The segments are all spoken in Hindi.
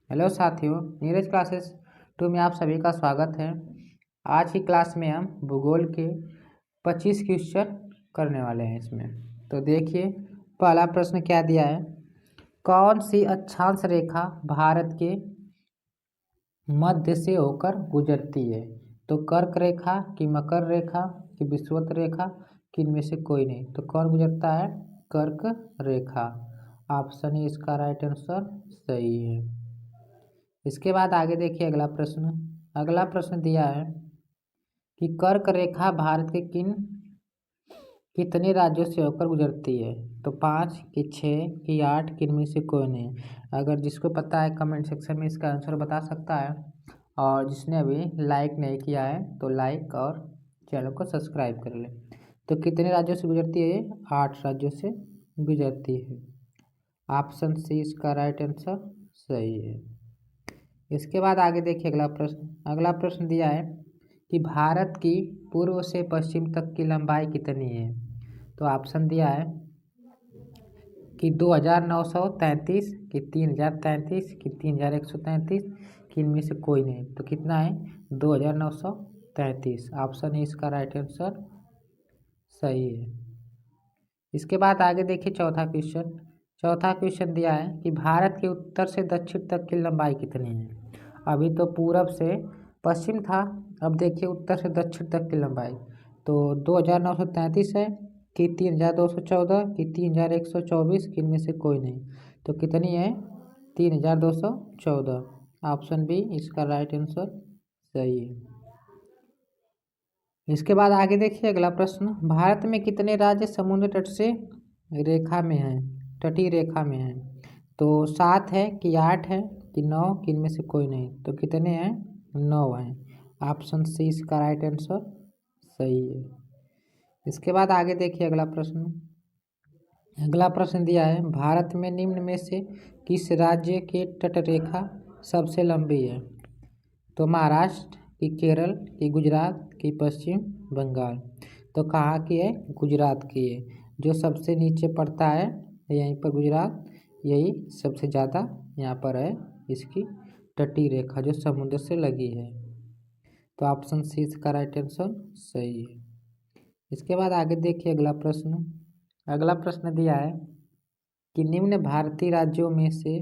हेलो साथियों, नीरज क्लासेस टू में आप सभी का स्वागत है। आज की क्लास में हम भूगोल के 25 क्वेश्चन करने वाले हैं इसमें। तो देखिए, पहला प्रश्न क्या दिया है। कौन सी अक्षांश रेखा भारत के मध्य से होकर गुजरती है? तो कर्क रेखा की मकर रेखा की विषुवत रेखा कि इनमें से कोई नहीं। तो कौन गुजरता है? कर्क रेखा। ऑप्शन ए इसका राइट आंसर सही है। इसके बाद आगे देखिए अगला प्रश्न दिया है कि कर्क रेखा भारत के कितने राज्यों से होकर गुजरती है? तो 5 कि 6 कि 8 कि इनमें से कोई नहीं। अगर जिसको पता है कमेंट सेक्शन में इसका आंसर बता सकता है, और जिसने अभी लाइक नहीं किया है तो लाइक और चैनल को सब्सक्राइब कर ले। तो कितने राज्यों से गुजरती है ये? 8 राज्यों से गुजरती है। ऑप्शन सी इसका राइट आंसर सही है। इसके बाद आगे देखिए अगला प्रश्न दिया है कि भारत की पूर्व से पश्चिम तक की लंबाई कितनी है? तो ऑप्शन दिया है कि 2933 कि 3033 कि 3133 कि इनमें से कोई नहीं। तो कितना है? 2933। ऑप्शन ए इसका राइट आंसर सही है। इसके बाद आगे देखिए चौथा क्वेश्चन दिया है कि भारत के उत्तर से दक्षिण तक की लंबाई कितनी है? अभी तो पूरब से पश्चिम था, अब देखिए उत्तर से दक्षिण तक की लंबाई। तो 2933 है कि 3214 कि 3124 कि इनमें से कोई नहीं। तो कितनी है? 3214। ऑप्शन बी इसका राइट आंसर सही है। इसके बाद आगे देखिए अगला प्रश्न, भारत में कितने राज्य समुद्र तट से रेखा में हैं, तटीय रेखा में हैं? तो 7 है कि 8 है कि 9 कि इनमें से कोई नहीं। तो कितने हैं? 9 हैं। ऑप्शन सी इसका राइट आंसर सही है। इसके बाद आगे देखिए अगला प्रश्न दिया है, भारत में निम्न में से किस राज्य की तटरेखा सबसे लंबी है? तो महाराष्ट्र कि केरल कि गुजरात कि पश्चिम बंगाल। तो कहाँ की है? गुजरात की है। जो सबसे नीचे पड़ता है यहीं पर गुजरात, यही सबसे ज़्यादा यहाँ पर है इसकी तटीय रेखा जो समुद्र से लगी है। तो ऑप्शन सी इसका राइट आंसर सही है। इसके बाद आगे देखिए अगला प्रश्न दिया है कि निम्न भारतीय राज्यों में से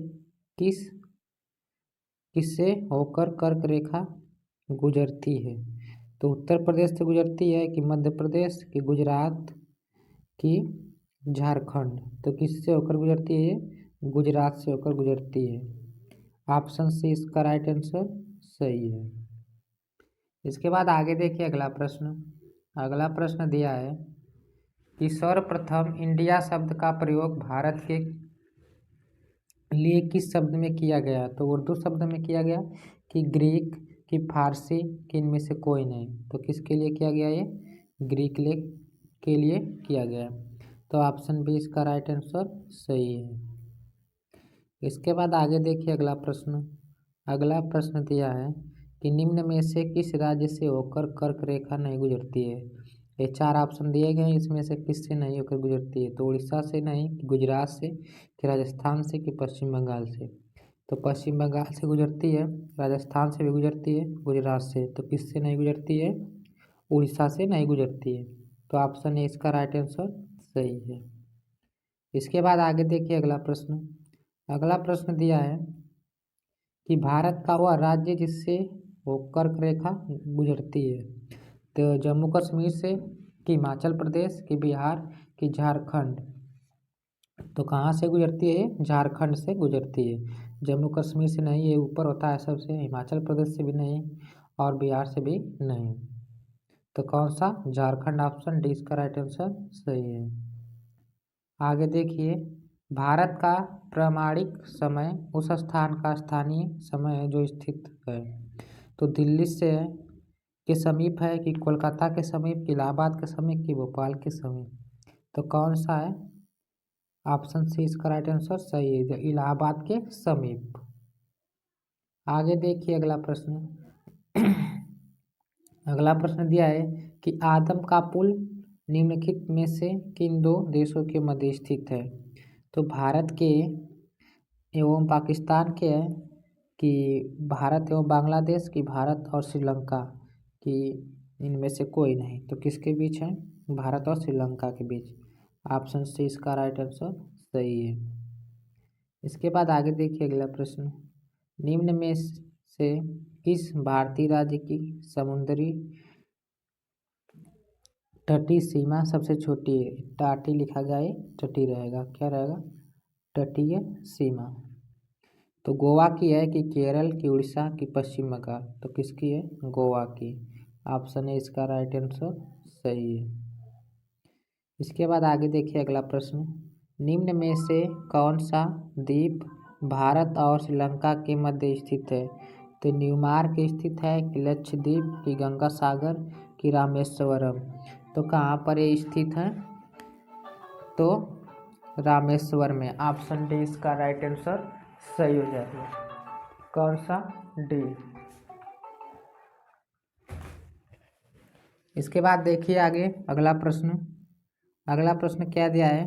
किससे होकर कर्क रेखा गुजरती है? तो उत्तर प्रदेश से गुजरती है कि मध्य प्रदेश कि गुजरात कि झारखंड? तो किससे होकर गुजरती है ये? गुजरात से होकर गुजरती है। ऑप्शन सी इसका राइट आंसर सही है। इसके बाद आगे देखिए अगला प्रश्न दिया है कि सर्वप्रथम इंडिया शब्द का प्रयोग भारत के लिए किस शब्द में किया गया? तो उर्दू शब्द में किया गया कि ग्रीक कि फारसी कि इनमें से कोई नहीं। तो किसके लिए किया गया ये? के लिए किया गया। तो ऑप्शन बी इसका राइट आंसर सही है। इसके बाद आगे देखिए अगला प्रश्न दिया है कि निम्न में से किस राज्य से होकर कर्क रेखा नहीं गुजरती है? ये 4 ऑप्शन दिए गए हैं, इसमें से किससे नहीं होकर गुजरती है? तो उड़ीसा से नहीं कि गुजरात से कि राजस्थान से कि पश्चिम बंगाल से? तो पश्चिम बंगाल से गुजरती है, राजस्थान से भी गुजरती है, गुजरात से। तो किससे नहीं गुजरती है? उड़ीसा से नहीं गुजरती है। तो ऑप्शन ए इसका राइट आंसर सही है। इसके बाद आगे देखिए अगला प्रश्न दिया है कि भारत का वह राज्य जिससे वो कर्क रेखा गुजरती है? तो जम्मू कश्मीर से कि हिमाचल प्रदेश कि बिहार कि झारखंड? तो कहाँ से गुजरती है ये? झारखंड से गुजरती है। जम्मू कश्मीर से नहीं, ये ऊपर होता है सबसे। हिमाचल प्रदेश से भी नहीं और बिहार से भी नहीं। तो कौन सा? झारखंड। ऑप्शन डी इसका राइट आंसर सही है। आगे देखिए, भारत का प्रामाणिक समय उस स्थान का स्थानीय समय है जो स्थित है। तो दिल्ली से के समीप है कि कोलकाता के समीप कि इलाहाबाद के समीप कि भोपाल के समीप? तो कौन सा है? ऑप्शन सी इसका राइट आंसर सही है, इलाहाबाद के समीप। आगे देखिए अगला प्रश्न दिया है कि आदम का पुल निम्नलिखित में से किन दो देशों के मध्य स्थित है? तो भारत के एवं पाकिस्तान के है कि भारत एवं बांग्लादेश, कि भारत और श्रीलंका, कि इनमें से कोई नहीं। तो किसके बीच है? भारत और श्रीलंका के बीच। ऑप्शन सी इसका राइट आंसर सही है। इसके बाद आगे देखिए अगला प्रश्न, निम्न में से किस भारतीय राज्य की समुद्री तटीय सीमा सबसे छोटी है? टाटी लिखा जाए तटीय रहेगा, क्या रहेगा? तटीय सीमा। तो गोवा की है कि केरल की, उड़ीसा की, पश्चिम बंगाल? तो किसकी है? गोवा की। ऑप्शन है इसका राइट आंसर सही है। इसके बाद आगे देखिए अगला प्रश्न, निम्न में से कौन सा द्वीप भारत और श्रीलंका के मध्य स्थित है? तो न्यूमार्क स्थित है, कि लक्षद्वीप, की गंगा सागर, की रामेश्वरम? तो कहाँ पर ये स्थित है? तो रामेश्वर में। ऑप्शन डी इसका राइट आंसर सही हो जाएगा। कौन सा? डी। इसके बाद देखिए आगे अगला प्रश्न। अगला प्रश्न क्या दिया है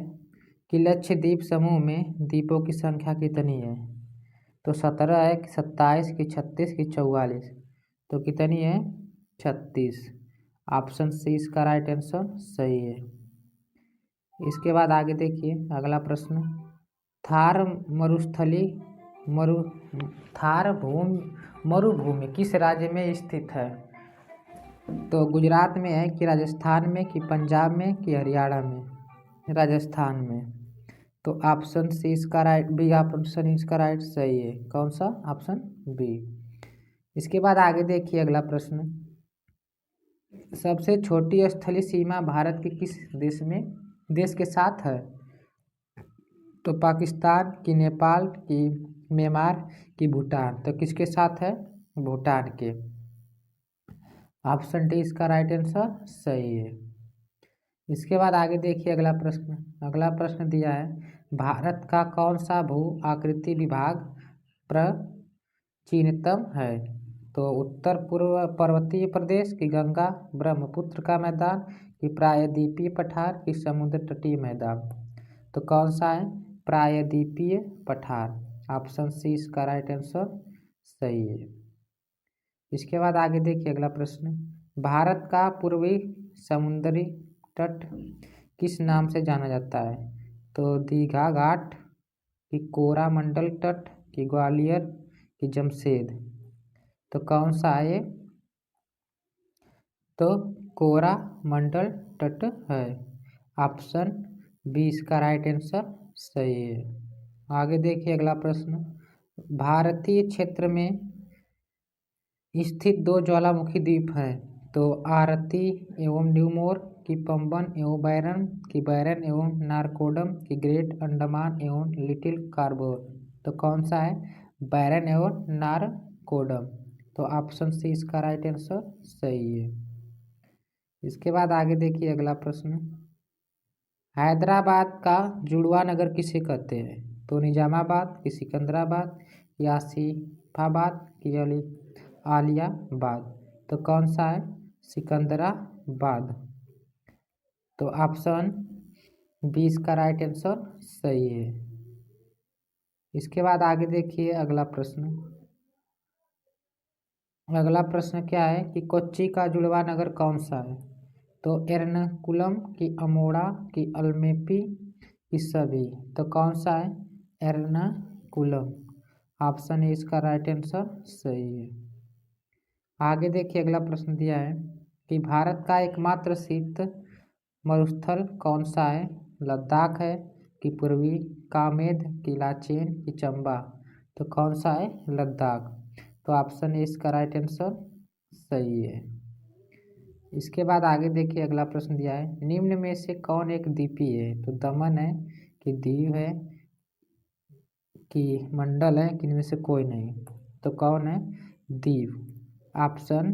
कि लक्षद्वीप समूह में द्वीपों की संख्या कितनी है? तो 17 है, कि 27, की 36, की 44? तो कितनी है? 36। ऑप्शन सी इसका राइट आंसर सही है। इसके बाद आगे देखिए अगला प्रश्न, थार मरुभूमि किस राज्य में स्थित है? तो गुजरात में है, कि राजस्थान में, कि पंजाब में, कि हरियाणा में? राजस्थान में। तो ऑप्शन सी इसका राइट, बी ऑप्शन इसका राइट सही है। कौन सा? Option B. इसके बाद आगे देखिए अगला प्रश्न, सबसे छोटी स्थलीय सीमा भारत के किस देश के साथ है? तो पाकिस्तान, की नेपाल, की म्यांमार, की भूटान? तो किसके साथ है? भूटान के। ऑप्शन डी इसका राइट आंसर सही है। इसके बाद आगे देखिए अगला प्रश्न। अगला प्रश्न दिया है, भारत का कौन सा भू आकृति विभाग प्राचीनतम है? तो उत्तर पूर्व पर्वतीय प्रदेश, की गंगा ब्रह्मपुत्र का मैदान, की प्रायद्वीपीय पठार, की समुद्र तटीय मैदान? तो कौन सा है? प्रायद्वीपीय पठार। ऑप्शन सी इसका राइट आंसर सही है। इसके बाद आगे देखिए अगला प्रश्न, भारत का पूर्वी समुद्री तट किस नाम से जाना जाता है? तो दीघा घाट, की कोरामंडल तट, की ग्वालियर, की जमशेद? तो कौन सा है ये? तो कोरामंडल तट है। ऑप्शन बी इसका राइट आंसर सही है। आगे देखिए अगला प्रश्न, भारतीय क्षेत्र में स्थित दो ज्वालामुखी द्वीप हैं। तो आरती एवं न्यूमोर, की पंबन एवं बैरन, की बैरन एवं नारकोडम, की ग्रेट अंडमान एवं लिटिल कार्बोर? तो कौन सा है? बैरन एवं नारकोडम। तो ऑप्शन सी इसका राइट आंसर सही है। इसके बाद आगे देखिए अगला प्रश्न, हैदराबाद का जुड़वा नगर किसे कहते हैं? तो निजामाबाद, की सिकंदराबाद, की आसिफाबाद, की आलियाबाद? तो कौन सा है? सिकंदराबाद। तो ऑप्शन बी इसका राइट आंसर सही है। इसके बाद आगे देखिए अगला प्रश्न। अगला प्रश्न क्या है कि कोच्चि का जुड़वा नगर कौन सा है? तो एर्नाकुलम, की अमोड़ा, की अल्मेपी, की सभी? तो कौन सा है? एर्नाकुलम। ऑप्शन ए इसका राइट आंसर सही है। आगे देखिए अगला प्रश्न दिया है कि भारत का एकमात्र शीत मरुस्थल कौन सा है? लद्दाख है, कि पूर्वी कामेद, की लाचेन, की चंबा? तो कौन सा है? लद्दाख। तो ऑप्शन ए इसका राइट आंसर सही है। इसके बाद आगे देखिए अगला प्रश्न दिया है, निम्न में से कौन एक द्वीपी है? तो दमन है, कि दीव है, कि मंडल है, कि इनमें से कोई नहीं? तो कौन है? दीव। ऑप्शन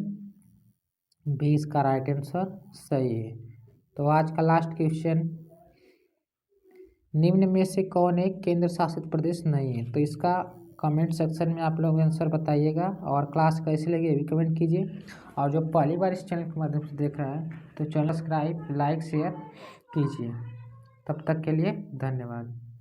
बी इसका राइट आंसर सही है। तो आज का लास्ट क्वेश्चन, निम्न में से कौन एक केंद्र शासित प्रदेश नहीं है? तो इसका कमेंट सेक्शन में आप लोग आंसर बताइएगा, और क्लास कैसी लगी ये भी कमेंट कीजिए। और जो पहली बार इस चैनल के माध्यम से देख रहा है तो चैनल सब्सक्राइब, लाइक, शेयर कीजिए। तब तक के लिए धन्यवाद।